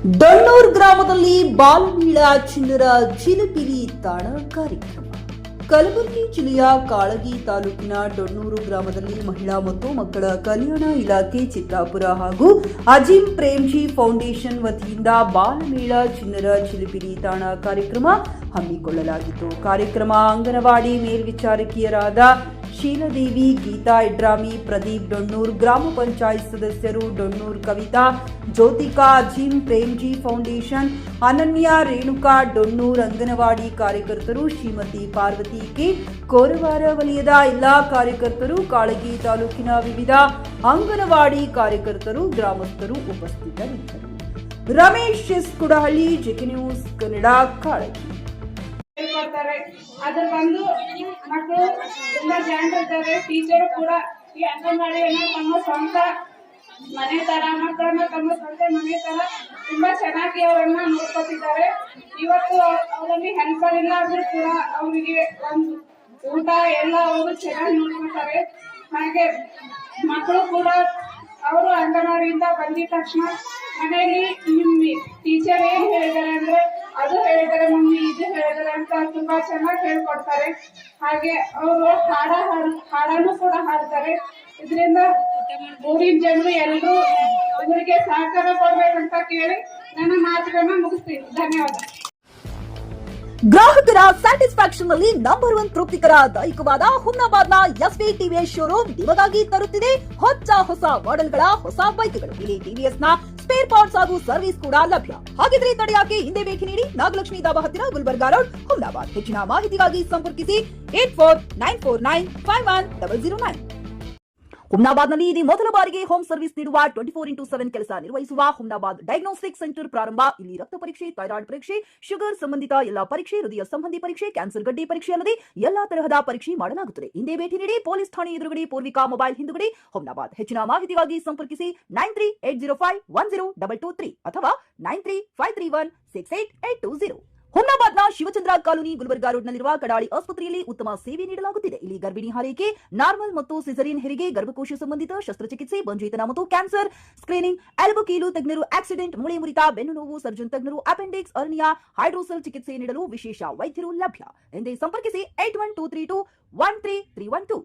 ಡೊಣ್ಣೂರು ಗ್ರಾಮದಲ್ಲಿ ಬಾಲಮೀಳ ಚಿನ್ನರ ಜಿಲಿಪಿಲಿ ತಾಣ ಕಾರ್ಯಕ್ರಮ. ಕಲಬುರಗಿ ಜಿಲ್ಲೆಯ ಕಾಳಗಿ ತಾಲೂಕಿನ ಡೊಣ್ಣೂರು ಗ್ರಾಮದಲ್ಲಿ ಮಹಿಳಾ ಮತ್ತು ಮಕ್ಕಳ ಕಲ್ಯಾಣ ಇಲಾಖೆ ಚಿತ್ತಾಪುರ ಹಾಗೂ ಅಜಿಂ ಪ್ರೇಮ್ಜಿ ಫೌಂಡೇಶನ್ ವತಿಯಿಂದ ಬಾಲಮೇಳ ಚಿನ್ನರ ಜಿಲಿಪಿಲಿ ತಾಣ ಕಾರ್ಯಕ್ರಮ ಹಮ್ಮಿಕೊಳ್ಳಲಾಗಿತ್ತು. ಕಾರ್ಯಕ್ರಮ ಅಂಗನವಾಡಿ ಮೇಲ್ವಿಚಾರಕಿಯರಾದ ಶೀಲದೇವಿ, ಗೀತಾ ಇಡ್ರಾಮಿ, ಪ್ರದೀಪ್ ಡೊಣ್ಣೂರ್, ಗ್ರಾಮ ಪಂಚಾಯತ್ ಸದಸ್ಯರು ಡೊಣ್ಣೂರ್ ಕವಿತಾ, ಜ್ಯೋತಿಕಾ, ಅಜಿಂ ಪ್ರೇಮ್ಜಿ ಫೌಂಡೇಶನ್, ಅನನ್ಯ, ರೇಣುಕಾ ಡೊಣ್ಣೂರ್, ಅಂಗನವಾಡಿ ಕಾರ್ಯಕರ್ತರು, ಶ್ರೀಮತಿ ಪಾರ್ವತಿ ಕೆ, ಕೋರವಾರ ವಲಯದ ಎಲ್ಲಾ ಕಾರ್ಯಕರ್ತರು, ಕಾಳಗಿ ತಾಲೂಕಿನ ವಿವಿಧ ಅಂಗನವಾಡಿ ಕಾರ್ಯಕರ್ತರು, ಗ್ರಾಮಸ್ಥರು ಉಪಸ್ಥಿತರಿದ್ದರು. Ramesh S Kudahalli, JK news Kannada, Kalagi. ಹೇಳ್ಕೊಡ್ತಾರೆ. ಅದ್ರ ಬಂದು ಮಕ್ಕಳು ತುಂಬಾ ಜಾಣರಿದ್ದಾರೆ. ಟೀಚರ್ ಕೂಡ ಈ ಅಂಗನವಾಡಿಯನ್ನ ತಮ್ಮ ಸ್ವಂತ ಮನೆ ತರ, ಮಕ್ಕಳನ್ನ ತಮ್ಮ ಸ್ವಂತ ಮನೆ ತರ ತುಂಬಾ ಚೆನ್ನಾಗಿ ಅವರನ್ನ ನೋಡ್ಕೊತಿದ್ದಾರೆ. ಇವತ್ತು ಅವರಲ್ಲಿ ಹೆಲ್ಪರ್ ಇಲ್ಲ ಆದ್ರೂ ಕೂಡ ಅವರಿಗೆ ಒಂದು ಊಟ ಎಲ್ಲ ಅವರು ಚೆನ್ನಾಗಿ ನೋಡ್ಕೊತಾರೆ. ಹಾಗೆ ಮಕ್ಕಳು ಕೂಡ ಅವರು ಅಂಗನವಾಡಿಯಿಂದ ಬಂದಿದ ತಕ್ಷಣ ಮನೆಯಲ್ಲಿ ನಿಮ್ಮ ಟೀಚರ್ ಏನ್ ಹೇಳಿದ್ದಾರೆ ಅಂದ್ರೆ ಅದು ಹೇಳಿದ್ದಾರೆ, ಮಮ್ಮಿ ಇದು ಹೇಳಿದ್ದಾರೆ ಅಂತ ತುಂಬಾ ಚೆನ್ನಾಗಿ ಹೇಳ್ಕೊಡ್ತಾರೆ. ಹಾಗೆ ಅವರು ಹಾಡನ್ನು ಕೂಡ ಹಾಡ್ತಾರೆ. ಇದರಿಂದ ಊರಿನ ಜನರು ಎಲ್ಲರೂ ಇವರಿಗೆ ಸಹಕಾರ ಕೊಡ್ಬೇಕಂತ ಕೇಳಿ ನನ್ನ ಮಾತುಗಳನ್ನ ಮುಗಿಸ್ತೀನಿ. ಧನ್ಯವಾದ. ಗ್ರಾಹಕರ ಸ್ಯಾಟಿಸ್ಫ್ಯಾಕ್ಷನ್ ನಲ್ಲಿ ನಂಬರ್ 1 ತೃಪ್ತಿಕರ ದೈಹಿಕವಾದ ಹುಮ್ನಾಬಾದ್ನ ಎಸ್ವಿ ಟಿವಿಎಸ್ ಶೋರೂಮ್ ನಿಮಗಾಗಿ ತರುತ್ತಿದೆ ಹೊಸ ಮಾಡೆಲ್ಗಳ ಹೊಸ ಬೈಕ್ಗಳು. ಇಲ್ಲಿ ಟಿವಿಎಸ್ ನ ಸ್ಪೇರ್ ಪಾರ್ಟ್ಸ್ ಹಾಗೂ ಸರ್ವಿಸ್ ಕೂಡ ಲಭ್ಯ. ಹಾಗಿದ್ರೆ ತಡೆಯಾಕೆ ಹಿಂದೆ ಭೇಟಿ ನೀಡಿ. ನಾಗಲಕ್ಷ್ಮಿ ದಾಬಾ ಹತ್ತಿರ, ಗುಲ್ಬರ್ಗಾ ರೋಡ್, ಹುಮ್ನಾಬಾದ್. ಹೆಚ್ಚಿನ ಮಾಹಿತಿಗಾಗಿ ಸಂಪರ್ಕಿಸಿ 8494951009. ಹುಮ್ನಾಬಾದ್ನಲ್ಲಿ ಇದು ಮೊದಲ ಬಾರಿಗೆ ಹೋಮ್ ಸರ್ವಿಸ್ ನೀಡುವ 24x7 ಕೆಲಸ ನಿರ್ವಹಿಸುವ ಹುಮ್ನಾಬಾದ್ ಡಯಾಗ್ನೋಸ್ಟಿಕ್ ಸೆಂಟರ್ ಪ್ರಾರಂಭ. ಇಲ್ಲಿ ರಕ್ತ ಪರೀಕ್ಷೆ, ಥೈರಾಯ್ಡ್ ಪರೀಕ್ಷೆ, ಶುಗರ್ ಸಂಬಂಧಿತ ಎಲ್ಲಾ ಪರೀಕ್ಷೆ, ಹೃದಯ ಸಂಬಂಧಿ ಪರೀಕ್ಷೆ, ಕ್ಯಾನ್ಸರ್ ಗಡ್ಡೆ ಪರೀಕ್ಷೆ ಅಲ್ಲದೆ ಎಲ್ಲಾ ತರಹದ ಪರೀಕ್ಷೆ ಮಾಡಲಾಗುತ್ತದೆ. ಹಿಂದೆ ಭೇಟಿ ನೀಡಿ. ಪೊಲೀಸ್ ಠಾಣೆ ಎದುರುಗಡೆ, ಪೂರ್ವಿಕಾ ಮೊಬೈಲ್ ಹಿಂದುಗಡೆ, ಹುಮ್ನಾಬಾದ್. ಹೆಚ್ಚಿನ ಮಾಹಿತಿಗಾಗಿ ಸಂಪರ್ಕಿಸಿ 9380510223 ಅಥವಾ 9353168820. ಹುಮ್ನಾಬಾದ್ನ ಶಿವಚಂದ್ರ ಕಾಲೋನಿ, ಗುಲ್ಬರ್ಗಾ ರೋಡ್ನಲ್ಲಿರುವ ಕಡಾಳಿ ಆಸ್ಪತ್ರೆಯಲ್ಲಿ ಉತ್ತಮ ಸೇವೆ ನೀಡಲಾಗುತ್ತಿದೆ. ಇಲ್ಲಿ ಗರ್ಭಿಣಿ ಹಾರೈಕೆ, ನಾರ್ಮಲ್ ಮತ್ತು ಸಿಸರಿನ್ ಹೆರಿಗೆ, ಗರ್ಭಕೋಶ ಸಂಬಂಧಿತ ಶಸ್ತ್ರಚಿಕಿತ್ಸೆ, ಬಂಜೇತನ ಮತ್ತು ಕ್ಯಾನ್ಸರ್ ಸ್ಕ್ರೀನಿಂಗ್, ಎಲುಬು ಕೀಲು ತಜ್ಞರು, ಆಕ್ಸಿಡೆಂಟ್, ಮೂಳೆ ಮುರಿತ, ಬೆನ್ನು ನೋವು ಸರ್ಜನ್ ತಜ್ಞರು, ಅಪೆಂಡಿಕ್ಸ್, ಅರ್ನಿಯಾ, ಹೈಡ್ರೋಸೆಲ್ ಚಿಕಿತ್ಸೆ ನೀಡಲು ವಿಶೇಷ ವೈದ್ಯರು ಲಭ್ಯ. ಎಂದೇ ಸಂಪರ್ಕಿಸಿ 8123213312.